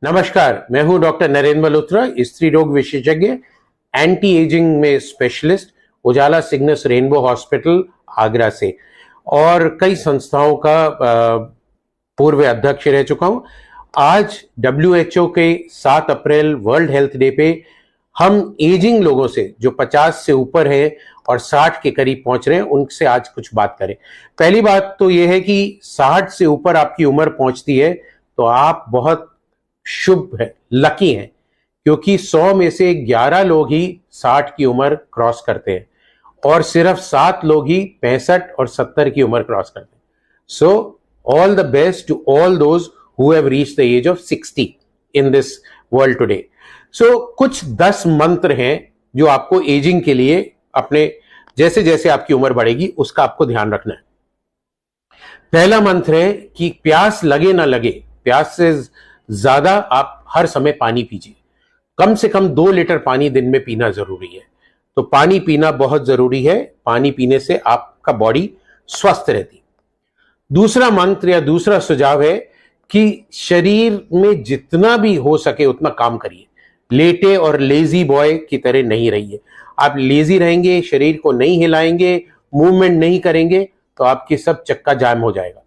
नमस्कार, मैं हूं डॉक्टर नरेंद्र मल्होत्रा, स्त्री रोग विशेषज्ञ, एंटी एजिंग में स्पेशलिस्ट, उजाला सिग्नस रेनबो हॉस्पिटल आगरा से और कई संस्थाओं का पूर्व अध्यक्ष रह चुका हूं। आज WHO के 7 अप्रैल वर्ल्ड हेल्थ डे पे हम एजिंग लोगों से जो 50 से ऊपर है और 60 के करीब पहुंच रहे हैं उनसे आज कुछ बात करें। पहली बात तो यह है कि 60 से ऊपर आपकी उम्र पहुंचती है तो आप बहुत शुभ है, लकी हैं, क्योंकि 100 में से 11 लोग ही 60 की उम्र क्रॉस करते हैं और सिर्फ 7 लोग ही 65 और 70 की उम्र क्रॉस करते हैं। So all the best to all those who have reached the age of 60 in this world today. So कुछ 10 मंत्र हैं जो आपको एजिंग के लिए अपने जैसे जैसे आपकी उम्र बढ़ेगी उसका आपको ध्यान रखना है। पहला मंत्र है कि प्यास लगे ना लगे, प्यास से ज्यादा आप हर समय पानी पीजिए। कम से कम 2 लीटर पानी दिन में पीना जरूरी है। तो पानी पीना बहुत जरूरी है। पानी पीने से आपका बॉडी स्वस्थ रहती। दूसरा मंत्र या दूसरा सुझाव है कि शरीर में जितना भी हो सके उतना काम करिए। लेटे और लेजी बॉय की तरह नहीं रहिए। आप लेजी रहेंगे, शरीर को नहीं हिलाएंगे, मूवमेंट नहीं करेंगे तो आपकी सब चक्का जाम हो जाएगा।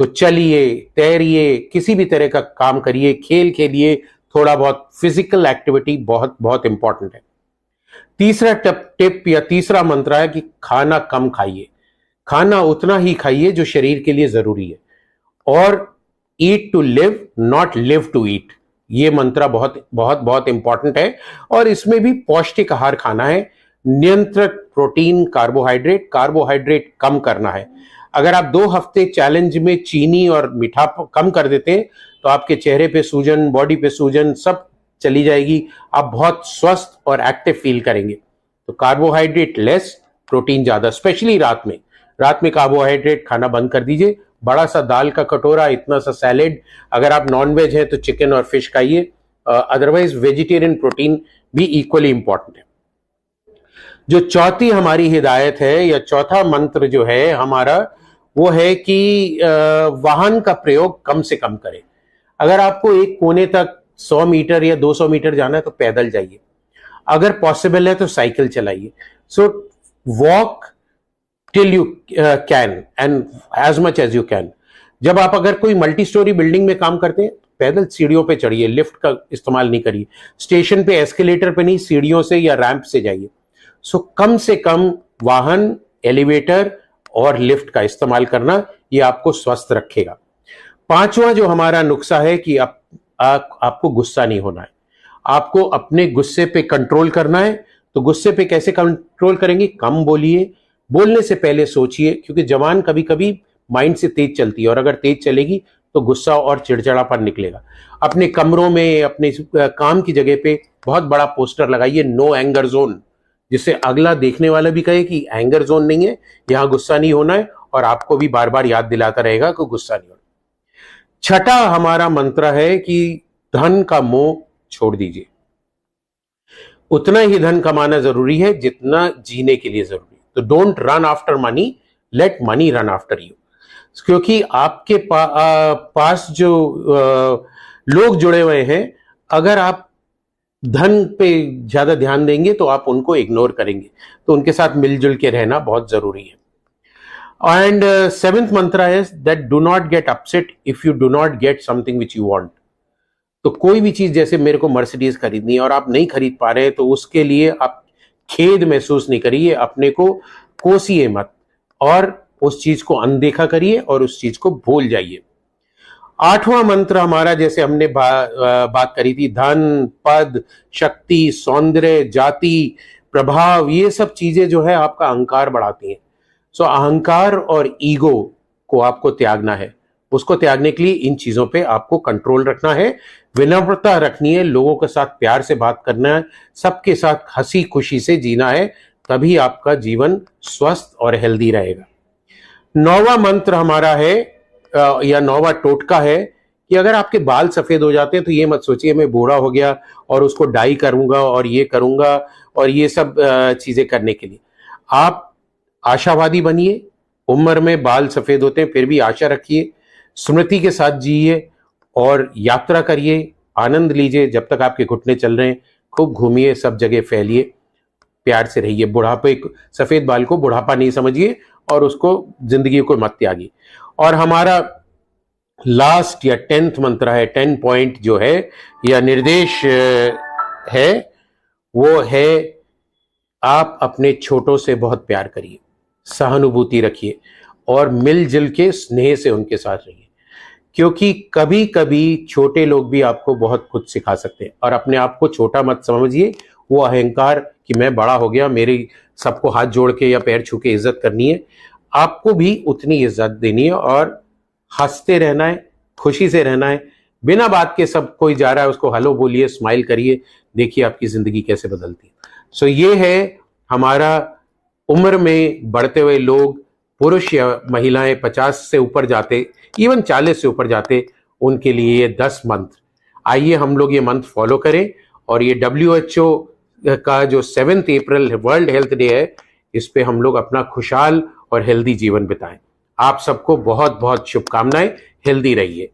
तो चलिए, तैरिए, किसी भी तरह का काम करिए, खेल खेलिए, थोड़ा बहुत फिजिकल एक्टिविटी बहुत बहुत इंपॉर्टेंट है। तीसरा टिप या तीसरा मंत्र है कि खाना कम खाइए। खाना उतना ही खाइए जो शरीर के लिए जरूरी है। और eat to live, not live to eat, ये मंत्र बहुत बहुत बहुत इंपॉर्टेंट है। और इसमें भी पौष्टिक आहार खाना है। नियंत्रित प्रोटीन, कार्बोहाइड्रेट कम करना है। अगर आप 2 हफ्ते चैलेंज में चीनी और मीठा कम कर देते हैं तो आपके चेहरे पे सूजन, बॉडी पे सूजन सब चली जाएगी। आप बहुत स्वस्थ और एक्टिव फील करेंगे। तो कार्बोहाइड्रेट लेस, प्रोटीन ज्यादा, स्पेशली रात में। रात में कार्बोहाइड्रेट खाना बंद कर दीजिए। बड़ा सा दाल का कटोरा, इतना सा सैलेड, अगर आप नॉनवेज हैं तो चिकन और फिश खाइए। अदरवाइज वेजिटेरियन प्रोटीन भी इक्वली इंपॉर्टेंट है। जो चौथी हमारी हिदायत है या चौथा मंत्र जो है हमारा, वो है कि वाहन का प्रयोग कम से कम करें। अगर आपको एक कोने तक 100 मीटर या 200 मीटर जाना है तो पैदल जाइए। अगर पॉसिबल है तो साइकिल चलाइए। So walk till you can and as much as you can. जब आप अगर कोई मल्टी स्टोरी बिल्डिंग में काम करते हैं, पैदल सीढ़ियों पे चढ़िए, लिफ्ट का इस्तेमाल नहीं करिए। स्टेशन पे एस्केलेटर पे नहीं, सीढ़ियों से या रैंप से जाइए। सो कम से कम वाहन, एलिवेटर और लिफ्ट का इस्तेमाल करना, ये आपको स्वस्थ रखेगा। पांचवा जो हमारा नुस्खा है कि आपको गुस्सा नहीं होना है। आपको अपने गुस्से पे कंट्रोल करना है। तो गुस्से पे कैसे कंट्रोल करेंगे? कम बोलिए, बोलने से पहले सोचिए, क्योंकि जबान कभी कभी माइंड से तेज चलती है और अगर तेज चलेगी तो गुस्सा और चिड़चिड़ापन निकलेगा। अपने कमरों में, अपने काम की जगह पे बहुत बड़ा पोस्टर लगाइए, नो एंगर जोन, जिससे अगला देखने वाला भी कहे कि एंगर जोन नहीं है, यहां गुस्सा नहीं होना है, और आपको भी बार बार याद दिलाता रहेगा कि गुस्सा नहीं होना। छठा हमारा मंत्र है कि धन का मोह छोड़ दीजिए। उतना ही धन कमाना जरूरी है जितना जीने के लिए जरूरी है। तो don't run after money, late money run after you. क्योंकि आपके पास जो लोग जुड़े हुए हैं, अगर आप धन पे ज्यादा ध्यान देंगे तो आप उनको इग्नोर करेंगे। तो उनके साथ मिलजुल के रहना बहुत जरूरी है। एंड 7th मंत्र है that do not get upset if you do not get something which you want. तो कोई भी चीज, जैसे मेरे को मर्सिडीज खरीदनी है और आप नहीं खरीद पा रहे तो उसके लिए आप खेद महसूस नहीं करिए, अपने को कोसिए मत और उस चीज को अनदेखा करिए और उस चीज को भूल जाइए। 8वां मंत्र हमारा, जैसे हमने बात करी थी, धन, पद, शक्ति, सौंदर्य, जाति, प्रभाव, ये सब चीजें जो है आपका अहंकार बढ़ाती हैं। सो अहंकार और ईगो को आपको त्यागना है। उसको त्यागने के लिए इन चीजों पे आपको कंट्रोल रखना है, विनम्रता रखनी है, लोगों के साथ प्यार से बात करना है, सबके साथ हंसी खुशी से जीना है, तभी आपका जीवन स्वस्थ और हेल्दी रहेगा। 9वां मंत्र हमारा है या 9वां टोटका है कि अगर आपके बाल सफेद हो जाते हैं तो ये मत सोचिए मैं बूढ़ा हो गया और उसको डाई करूंगा और ये करूंगा और ये सब चीजें करने के लिए। आप आशावादी बनिए। उम्र में बाल सफेद होते हैं फिर भी आशा रखिए, स्मृति के साथ जिए और यात्रा करिए, आनंद लीजिए, जब तक आपके घुटने चल रहे हैं खूब घूमिए, सब जगह फैलिए, प्यार से रहिए। बुढ़ापे, सफेद बाल को बुढ़ापा नहीं समझिए और उसको जिंदगी को मत त्यागिए। और हमारा लास्ट या 10th मंत्र है, 10 पॉइंट जो है या निर्देश है, वो है आप अपने छोटों से बहुत प्यार करिए, सहानुभूति रखिए और मिलजुल के स्नेह से उनके साथ रहिए, क्योंकि कभी कभी छोटे लोग भी आपको बहुत कुछ सिखा सकते हैं। और अपने आप को छोटा मत समझिए, वो अहंकार कि मैं बड़ा हो गया, मेरी सबको हाथ जोड़ के या पैर छू के इज्जत करनी है, आपको भी उतनी इज्जत देनी है और हंसते रहना है, खुशी से रहना है। बिना बात के सब कोई जा रहा है उसको हेलो बोलिए, स्माइल करिए, देखिए आपकी जिंदगी कैसे बदलती है। सो ये है हमारा उम्र में बढ़ते हुए लोग, पुरुष या महिलाएं 50 से ऊपर जाते, इवन 40 से ऊपर जाते, उनके लिए ये 10 मंत्र। आइए हम लोग ये मंत्र फॉलो करें और ये WHO का जो 7 अप्रैल वर्ल्ड हेल्थ डे है, इस पे हम लोग अपना खुशहाल और हेल्दी जीवन बिताएं। आप सबको बहुत बहुत शुभकामनाएं, हेल्दी रहिए।